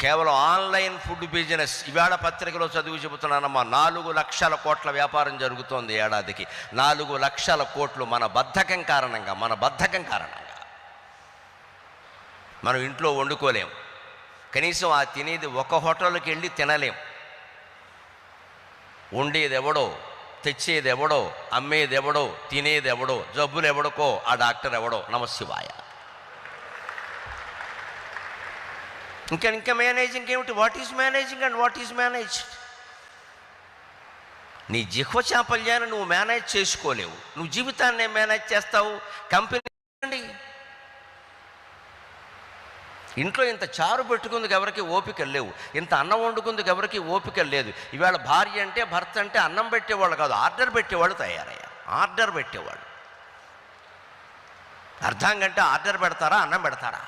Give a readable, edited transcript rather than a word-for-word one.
కేవలం online food business. ఈవేళ పత్రికలో చదివి చెబుతున్నానమ్మా, 4 లక్షల కోట్ల వ్యాపారం జరుగుతోంది ఏడాదికి. 4 లక్షల కోట్లు మన బద్ధకం కారణంగా. మనం ఇంట్లో వండుకోలేం, కనీసం ఆ తినేది ఒక హోటల్కి వెళ్ళి తినలేం. వండేది ఎవడో, తెచ్చేది ఎవడో, అమ్మేది ఎవడో, తినేది ఎవడో, జబ్బులు ఎవడకో ఆ డాక్టర్ ఎవడో. నమశివాయ. ఇంకా మేనేజింగ్ ఏమిటి? What is managing and what is managed? నీ జిహ్వ చాపల్యాన్ని నువ్వు మేనేజ్ చేసుకోలేవు. నువ్వు జీవితాన్ని మేనేజ్ చేస్తావు. కంపెనీ ఇంట్లో ఇంత చారు పెట్టుకుందుకు ఎవరికి ఓపిక లేవు, ఇంత అన్నం వండుకుందుకు ఎవరికి ఓపిక లేదు. ఈవేళ భార్య అంటే, భర్త అంటే అన్నం పెట్టేవాళ్ళు కాదు, ఆర్డర్ పెట్టేవాళ్ళు తయారయ్యారు. ఆర్డర్ పెట్టేవాళ్ళు. అర్థం కంటే ఆర్డర్ పెడతారా, అన్నం పెడతారా?